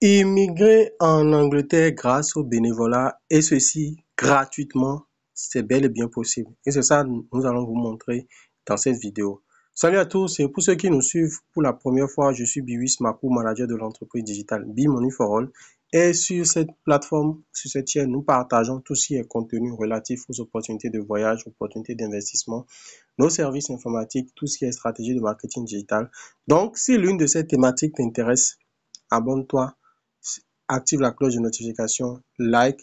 Immigrer en Angleterre grâce au bénévolat et ceci gratuitement, c'est bel et bien possible. Et c'est ça que nous allons vous montrer dans cette vidéo. Salut à tous et pour ceux qui nous suivent pour la première fois, je suis Biwis Makou, manager de l'entreprise digitale Money for All. Et sur cette plateforme, sur cette chaîne, nous partageons tout ce qui est contenu relatif aux opportunités de voyage, opportunités d'investissement, nos services informatiques, tout ce qui est stratégie de marketing digital. Donc, si l'une de ces thématiques t'intéresse, abonne-toi, active la cloche de notification, like,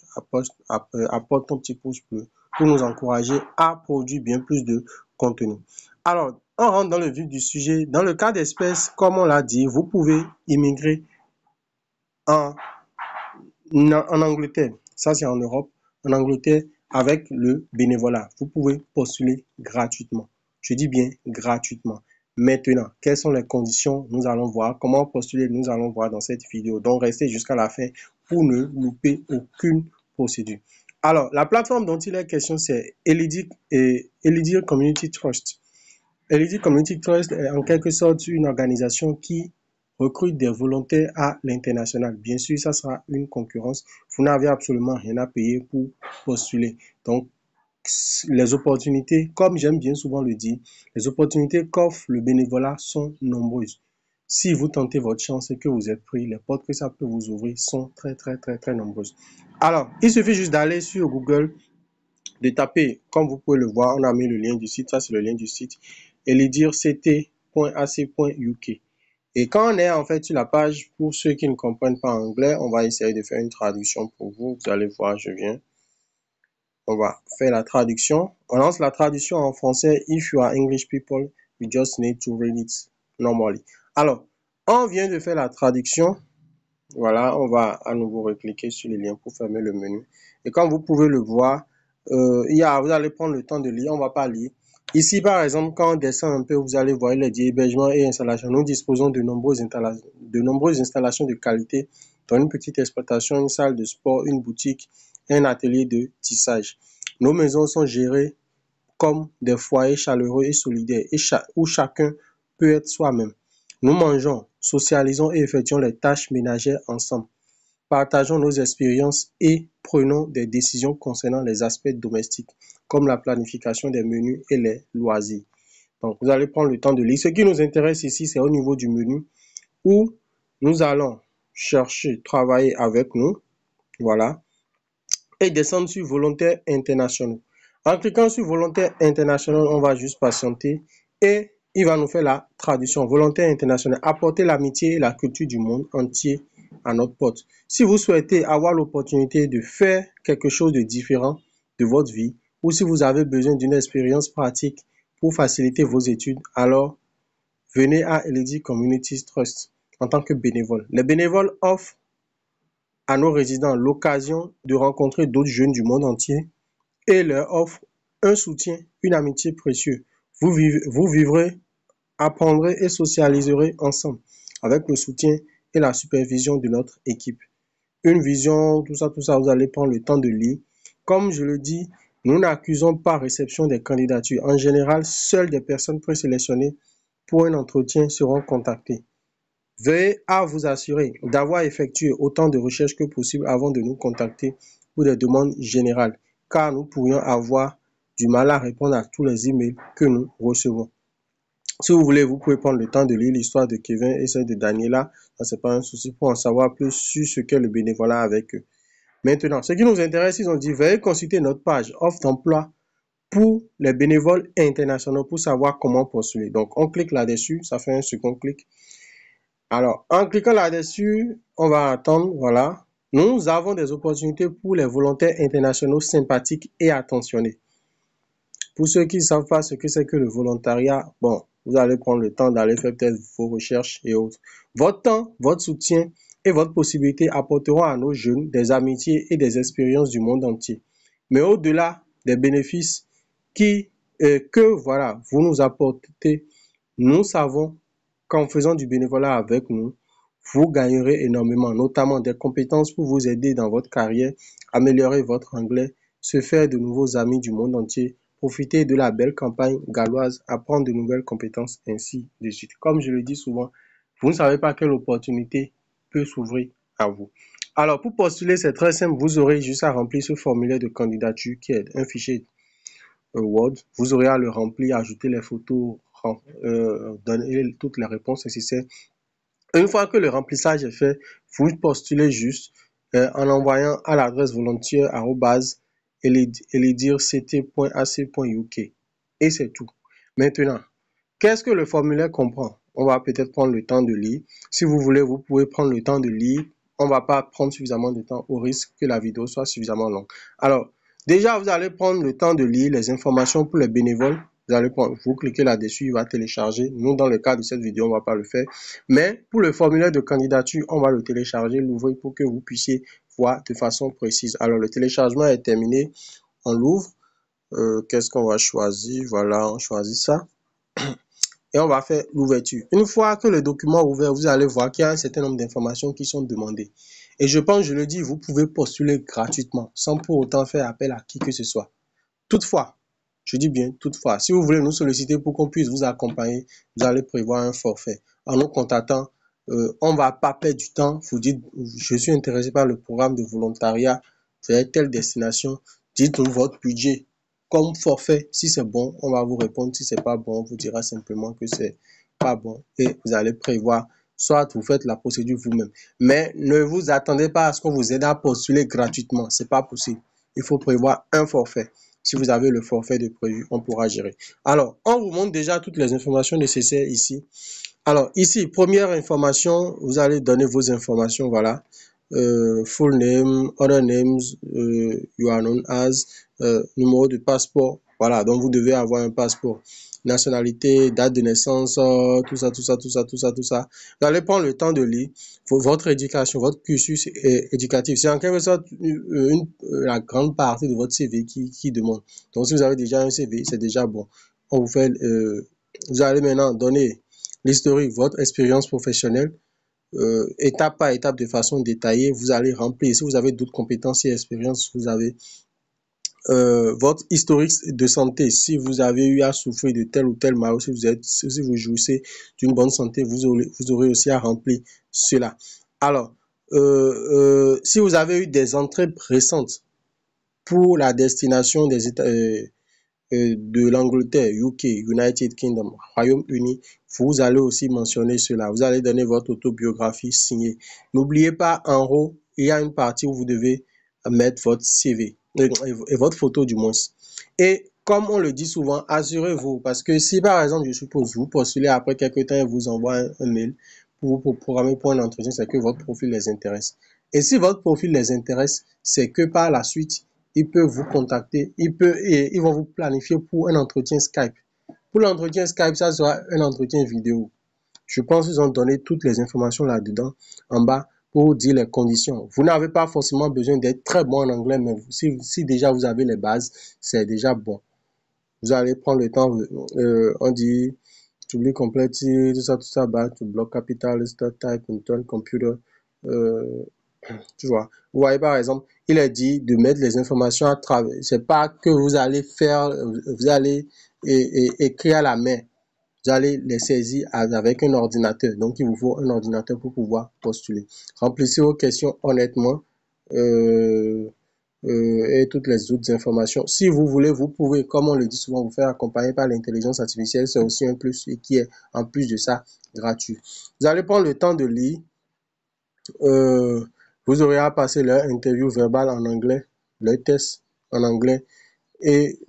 apporte ton petit pouce bleu pour nous encourager à produire bien plus de contenu. Alors, on rentre dans le vif du sujet. Dans le cas d'espèce, comme on l'a dit, vous pouvez immigrer en Angleterre. Ça, c'est en Europe. En Angleterre, avec le bénévolat. Vous pouvez postuler gratuitement. Je dis bien gratuitement. Maintenant, quelles sont les conditions? Nous allons voir. Comment postuler? Nous allons voir dans cette vidéo. Donc, restez jusqu'à la fin pour ne louper aucune procédure. Alors, la plateforme dont il est question, c'est Elidir Community Trust. Elidir Community Trust est en quelque sorte une organisation qui recrute des volontaires à l'international. Bien sûr, ça sera une concurrence. Vous n'avez absolument rien à payer pour postuler. Donc, les opportunités, comme j'aime bien souvent le dire, les opportunités qu'offre le bénévolat sont nombreuses. Si vous tentez votre chance et que vous êtes pris, les portes que ça peut vous ouvrir sont très nombreuses. Alors, il suffit juste d'aller sur Google, de taper, comme vous pouvez le voir, on a mis le lien du site, ça c'est le lien du site, et lui dire ct.ac.uk. Et quand on est en fait sur la page, pour ceux qui ne comprennent pas anglais, on va essayer de faire une traduction pour vous. Vous allez voir, je viens. On va faire la traduction. On lance la traduction en français. If you are English people, you just need to read it normally. Alors, on vient de faire la traduction. Voilà, on va à nouveau recliquer sur le lien pour fermer le menu. Et comme vous pouvez le voir, vous allez prendre le temps de lire. On ne va pas lire. Ici, par exemple, quand on descend un peu, vous allez voir, il est dit hébergement et installation. Nous disposons de nombreuses installations de qualité, dans une petite exploitation, une salle de sport, une boutique, un atelier de tissage. Nos maisons sont gérées comme des foyers chaleureux et solidaires où chacun peut être soi-même. Nous mangeons, socialisons et effectuons les tâches ménagères ensemble. Partageons nos expériences et prenons des décisions concernant les aspects domestiques, comme la planification des menus et les loisirs. Donc, vous allez prendre le temps de lire. Ce qui nous intéresse ici, c'est au niveau du menu où nous allons chercher, travailler avec nous. Voilà. Et descendre sur volontaires internationaux. En cliquant sur volontaires internationaux, on va juste patienter et il va nous faire la traduction. Volontaire international, apporter l'amitié et la culture du monde entier à notre porte. Si vous souhaitez avoir l'opportunité de faire quelque chose de différent de votre vie ou si vous avez besoin d'une expérience pratique pour faciliter vos études, alors venez à Elidir Community Trust en tant que bénévole. Les bénévoles offrent à nos résidents l'occasion de rencontrer d'autres jeunes du monde entier et leur offre un soutien, une amitié précieuse. Vous vivrez, apprendrez et socialiserez ensemble avec le soutien et la supervision de notre équipe. Une vision, tout ça, vous allez prendre le temps de lire. Comme je le dis, nous n'accusons pas réception des candidatures. En général, seules des personnes présélectionnées pour un entretien seront contactées. Veuillez à vous assurer d'avoir effectué autant de recherches que possible avant de nous contacter pour des demandes générales, car nous pourrions avoir du mal à répondre à tous les emails que nous recevons. Si vous voulez, vous pouvez prendre le temps de lire l'histoire de Kevin et celle de Daniela. Ça, c'est pas un souci pour en savoir plus sur ce qu'est le bénévolat avec eux. Maintenant, ce qui nous intéresse, ils ont dit, veuillez consulter notre page offre d'emploi pour les bénévoles internationaux pour savoir comment postuler. Donc, on clique là-dessus, ça fait un second clic. Alors, en cliquant là-dessus, on va attendre, voilà. Nous avons des opportunités pour les volontaires internationaux sympathiques et attentionnés. Pour ceux qui ne savent pas ce que c'est que le volontariat, bon, vous allez prendre le temps d'aller faire peut-être vos recherches et autres. Votre temps, votre soutien et votre possibilité apporteront à nos jeunes des amitiés et des expériences du monde entier. Mais au-delà des bénéfices que vous nous apportez, nous savons qu'en faisant du bénévolat avec nous, vous gagnerez énormément, notamment des compétences pour vous aider dans votre carrière, améliorer votre anglais, se faire de nouveaux amis du monde entier, profiter de la belle campagne galloise, apprendre de nouvelles compétences, ainsi de suite. Comme je le dis souvent, vous ne savez pas quelle opportunité peut s'ouvrir à vous. Alors, pour postuler, c'est très simple. Vous aurez juste à remplir ce formulaire de candidature qui est un fichier Word. Vous aurez à le remplir, ajouter les photos, donner toutes les réponses nécessaires. Une fois que le remplissage est fait, vous postulez juste en envoyant à l'adresse volontiers@elidirct.ac.uk et c'est tout. Maintenant, qu'est-ce que le formulaire comprend? On va peut-être prendre le temps de lire. Si vous voulez, vous pouvez prendre le temps de lire. On ne va pas prendre suffisamment de temps au risque que la vidéo soit suffisamment longue. Alors, déjà, vous allez prendre le temps de lire les informations pour les bénévoles. Vous cliquez là-dessus, il va télécharger. Nous, dans le cas de cette vidéo, on ne va pas le faire. Mais pour le formulaire de candidature, on va le télécharger, l'ouvrir pour que vous puissiez voir de façon précise. Alors, le téléchargement est terminé. On l'ouvre. Qu'est-ce qu'on va choisir? Voilà, on choisit ça. Et on va faire l'ouverture. Une fois que le document est ouvert, vous allez voir qu'il y a un certain nombre d'informations qui sont demandées. Et je pense, je le dis, vous pouvez postuler gratuitement, sans pour autant faire appel à qui que ce soit. Toutefois, je dis bien toutefois, si vous voulez nous solliciter pour qu'on puisse vous accompagner, vous allez prévoir un forfait. En nous contactant, on ne va pas perdre du temps. Vous dites, je suis intéressé par le programme de volontariat vers telle destination. Dites-nous votre budget comme forfait. Si c'est bon, on va vous répondre. Si c'est pas bon, on vous dira simplement que c'est pas bon et vous allez prévoir. Soit vous faites la procédure vous-même. Mais ne vous attendez pas à ce qu'on vous aide à postuler gratuitement. C'est pas possible. Il faut prévoir un forfait. Si vous avez le forfait de prévu, on pourra gérer. Alors, on vous montre déjà toutes les informations nécessaires ici. Alors, ici, première information, vous allez donner vos informations, voilà. Full name, other names, you are known as, numéro de passeport, voilà, donc vous devez avoir un passeport. Nationalité, date de naissance, tout ça, tout ça, tout ça, tout ça, tout ça. Vous allez prendre le temps de lire votre éducation, votre cursus éducatif. C'est en quelque sorte la grande partie de votre CV qui demande. Donc, si vous avez déjà un CV, c'est déjà bon. On vous fait, vous allez maintenant donner l'historique, votre expérience professionnelle, étape par étape de façon détaillée. Vous allez remplir. Si vous avez d'autres compétences et expériences, vous avez votre historique de santé. Si vous avez eu à souffrir de tel ou tel mal, si vous jouissez d'une bonne santé, vous aurez aussi à remplir cela. Alors, si vous avez eu des entrées récentes pour la destination des États, de l'Angleterre, UK, United Kingdom, Royaume-Uni, vous allez aussi mentionner cela. Vous allez donner votre autobiographie signée. N'oubliez pas, en haut, il y a une partie où vous devez mettre votre CV, et votre photo du moins. Et comme on le dit souvent, assurez-vous, parce que si par exemple, je suppose, vous postulez après quelques temps et vous envoie un mail pour vous programmer pour un entretien, c'est que votre profil les intéresse. Et si votre profil les intéresse, c'est que par la suite, ils peuvent vous contacter, ils vont vous planifier pour un entretien Skype. Pour l'entretien Skype, ça sera un entretien vidéo. Je pense qu'ils ont donné toutes les informations là-dedans, en bas, pour dire les conditions. Vous n'avez pas forcément besoin d'être très bon en anglais, mais si déjà vous avez les bases, c'est déjà bon. Vous allez prendre le temps, on dit, to be complete, tout ça, back to block capital, start type, turn computer, tu vois. Vous voyez par exemple, il est dit de mettre les informations à travers. C'est pas que vous allez faire, vous allez écrire à la main. Vous allez les saisir avec un ordinateur. Donc, il vous faut un ordinateur pour pouvoir postuler. Remplissez vos questions honnêtement et toutes les autres informations. Si vous voulez, vous pouvez, comme on le dit souvent, vous faire accompagner par l'intelligence artificielle. C'est aussi un plus et qui est, en plus de ça, gratuit. Vous allez prendre le temps de lire. Vous aurez à passer leur interview verbale en anglais, leur test en anglais. Et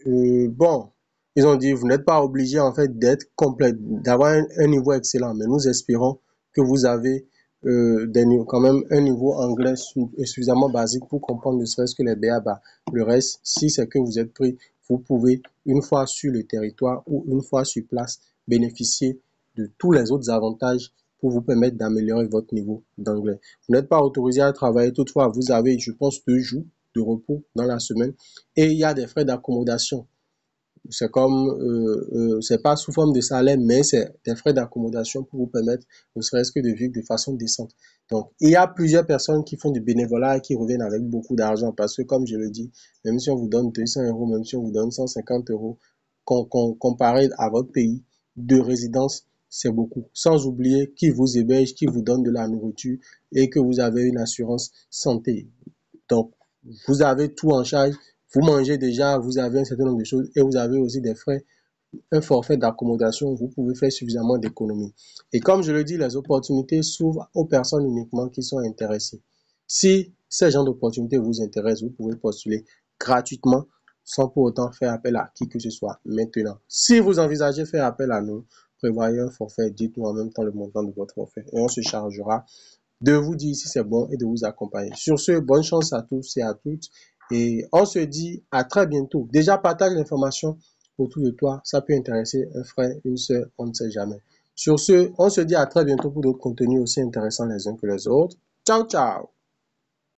bon, ils ont dit, vous n'êtes pas obligé en fait d'être complet, d'avoir un niveau excellent, mais nous espérons que vous avez quand même un niveau anglais suffisamment basique pour comprendre ne serait-ce que les b.a.-ba. Le reste, si c'est que vous êtes pris, vous pouvez, une fois sur le territoire ou une fois sur place, bénéficier de tous les autres avantages pour vous permettre d'améliorer votre niveau d'anglais. Vous n'êtes pas autorisé à travailler, toutefois, vous avez, je pense, 2 jours de repos dans la semaine et il y a des frais d'accommodation. C'est comme, c'est pas sous forme de salaire, mais c'est des frais d'accommodation pour vous permettre, ne serait-ce que de vivre de façon décente. Donc, il y a plusieurs personnes qui font du bénévolat et qui reviennent avec beaucoup d'argent parce que, comme je le dis, même si on vous donne 200 euros, même si on vous donne 150 euros, comparé à votre pays de résidence, c'est beaucoup. Sans oublier qui vous héberge, qui vous donne de la nourriture et que vous avez une assurance santé. Donc, vous avez tout en charge. Vous mangez déjà, vous avez un certain nombre de choses et vous avez aussi des frais, un forfait d'accommodation. Vous pouvez faire suffisamment d'économies. Et comme je le dis, les opportunités s'ouvrent aux personnes uniquement qui sont intéressées. Si ces genres d'opportunités vous intéressent, vous pouvez postuler gratuitement sans pour autant faire appel à qui que ce soit maintenant. Si vous envisagez faire appel à nous, prévoyez un forfait, dites-nous en même temps le montant de votre forfait et on se chargera de vous dire si c'est bon et de vous accompagner. Sur ce, bonne chance à tous et à toutes et on se dit à très bientôt. Déjà, partage l'information autour de toi, ça peut intéresser un frère, une sœur, on ne sait jamais. Sur ce, on se dit à très bientôt pour d'autres contenus aussi intéressants les uns que les autres. Ciao, ciao!